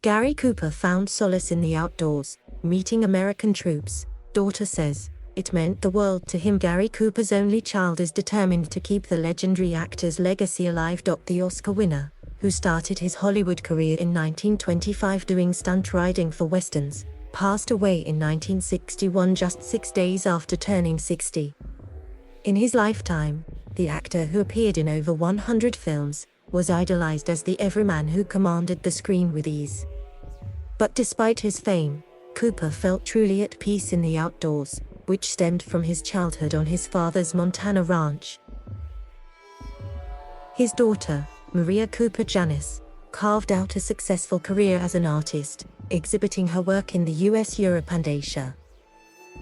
Gary Cooper found solace in the outdoors, meeting American troops. Daughter says, it meant the world to him. Gary Cooper's only child is determined to keep the legendary actor's legacy alive. The Oscar winner, who started his Hollywood career in 1925 doing stunt riding for westerns, passed away in 1961 just 6 days after turning 60. In his lifetime, the actor, who appeared in over 100 films, was idolized as the everyman who commanded the screen with ease. But despite his fame, Cooper felt truly at peace in the outdoors, which stemmed from his childhood on his father's Montana ranch. His daughter, Maria Cooper Janis, carved out a successful career as an artist, exhibiting her work in the US, Europe and Asia.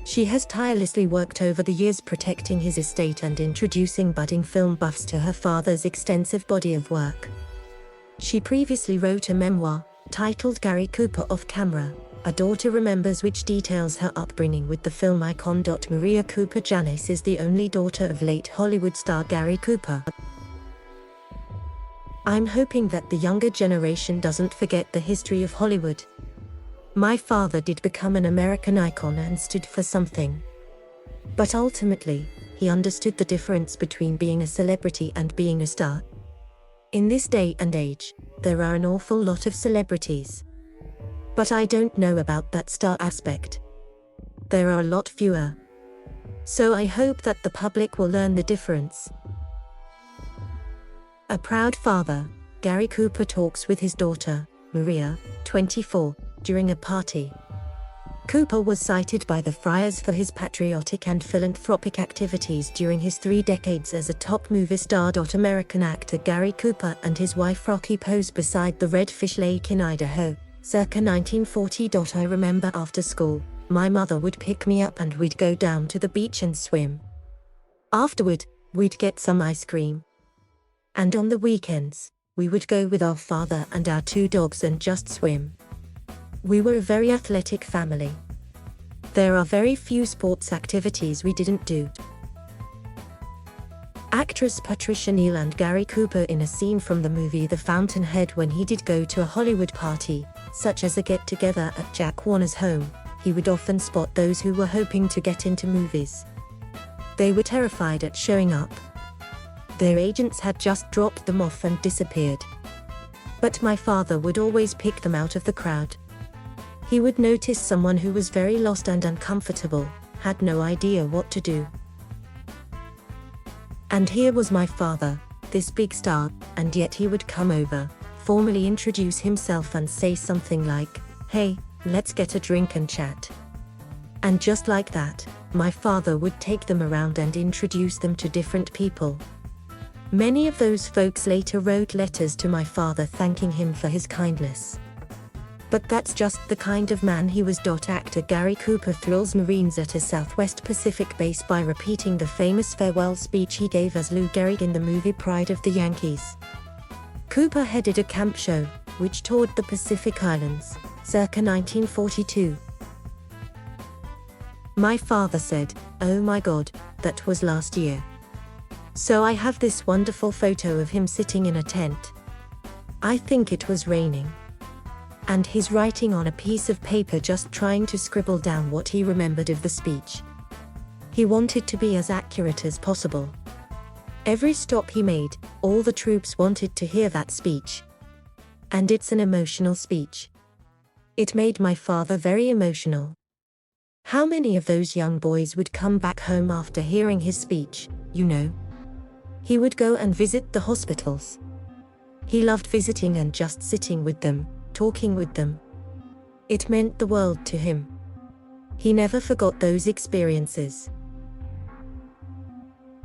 She has tirelessly worked over the years protecting his estate and introducing budding film buffs to her father's extensive body of work. She previously wrote a memoir, titled Gary Cooper Off Camera, A Daughter Remembers, which details her upbringing with the film icon. Maria Cooper Janis is the only daughter of late Hollywood star Gary Cooper. I'm hoping that the younger generation doesn't forget the history of Hollywood. My father did become an American icon and stood for something. But ultimately, he understood the difference between being a celebrity and being a star. In this day and age, there are an awful lot of celebrities. But I don't know about that star aspect. There are a lot fewer. So I hope that the public will learn the difference. A proud father, Gary Cooper talks with his daughter, Maria, 24, during a party. Cooper was cited by the Friars for his patriotic and philanthropic activities during his 3 decades as a top movie star. American actor Gary Cooper and his wife Rocky pose beside the Redfish Lake in Idaho, circa 1940. I remember after school, my mother would pick me up and we'd go down to the beach and swim. Afterward, we'd get some ice cream. And on the weekends, we would go with our father and our 2 dogs and just swim. We were a very athletic family. There are very few sports activities we didn't do. Actress Patricia Neal and Gary Cooper in a scene from the movie The Fountainhead. When he did go to a Hollywood party, such as a get-together at Jack Warner's home, he would often spot those who were hoping to get into movies. They were terrified at showing up. Their agents had just dropped them off and disappeared. But my father would always pick them out of the crowd. He would notice someone who was very lost and uncomfortable, had no idea what to do. And here was my father, this big star, and yet he would come over, formally introduce himself and say something like, "Hey, let's get a drink and chat." And just like that, my father would take them around and introduce them to different people. Many of those folks later wrote letters to my father thanking him for his kindness. But that's just the kind of man he was. Actor Gary Cooper thrills Marines at a Southwest Pacific base by repeating the famous farewell speech he gave as Lou Gehrig in the movie Pride of the Yankees. Cooper headed a camp show, which toured the Pacific Islands, circa 1942. My father said, "Oh my God, that was last year." So I have this wonderful photo of him sitting in a tent. I think it was raining. And he's writing on a piece of paper, just trying to scribble down what he remembered of the speech. He wanted to be as accurate as possible. Every stop he made, all the troops wanted to hear that speech. And it's an emotional speech. It made my father very emotional. How many of those young boys would come back home after hearing his speech, you know? He would go and visit the hospitals. He loved visiting and just sitting with them, talking with them. It meant the world to him. He never forgot those experiences.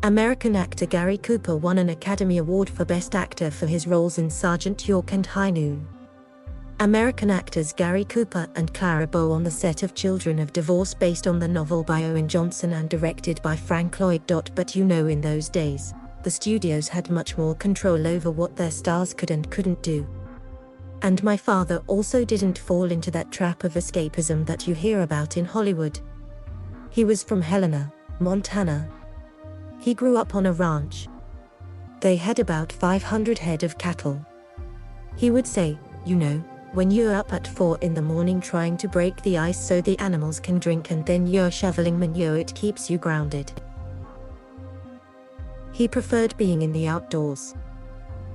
American actor Gary Cooper won an Academy Award for Best Actor for his roles in Sergeant York and High Noon. American actors Gary Cooper and Clara Bow on the set of Children of Divorce, based on the novel by Owen Johnson and directed by Frank Lloyd. But you know, in those days, the studios had much more control over what their stars could and couldn't do. And my father also didn't fall into that trap of escapism that you hear about in Hollywood. He was from Helena, Montana. He grew up on a ranch. They had about 500 head of cattle. He would say, "You know, When you're up at 4 in the morning trying to break the ice so the animals can drink and then you're shoveling manure, it keeps you grounded. He preferred being in the outdoors.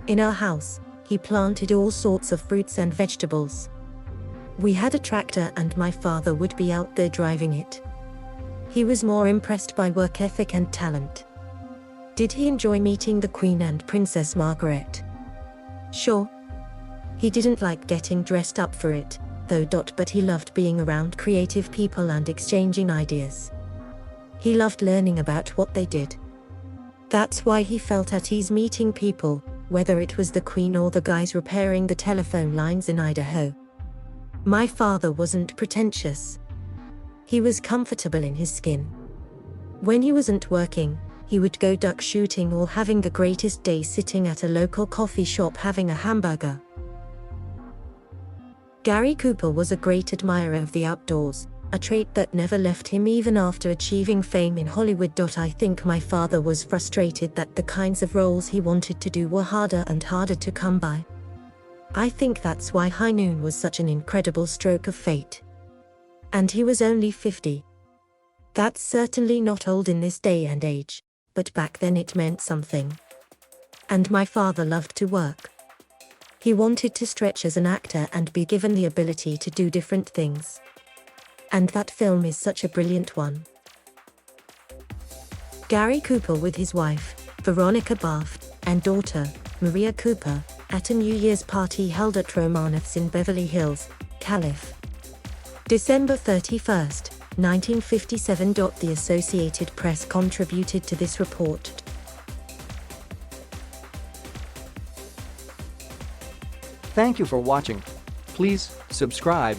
In our house, he planted all sorts of fruits and vegetables. We had a tractor and my father would be out there driving it. He was more impressed by work ethic and talent. Did he enjoy meeting the Queen and Princess Margaret? Sure. He didn't like getting dressed up for it, though. But he loved being around creative people and exchanging ideas. He loved learning about what they did. That's why he felt at ease meeting people, whether it was the Queen or the guys repairing the telephone lines in Idaho. My father wasn't pretentious. He was comfortable in his skin. When he wasn't working, he would go duck shooting or having the greatest day sitting at a local coffee shop having a hamburger. Gary Cooper was a great admirer of the outdoors, a trait that never left him even after achieving fame in Hollywood. I think my father was frustrated that the kinds of roles he wanted to do were harder and harder to come by. I think that's why High Noon was such an incredible stroke of fate. And he was only 50. That's certainly not old in this day and age, but back then it meant something. And my father loved to work. He wanted to stretch as an actor and be given the ability to do different things. And that film is such a brilliant one. Gary Cooper with his wife, Veronica Baft, and daughter, Maria Cooper, at a New Year's party held at Romanoff's in Beverly Hills, Calif. December 31, 1957. The Associated Press contributed to this report. Thank you for watching. Please subscribe.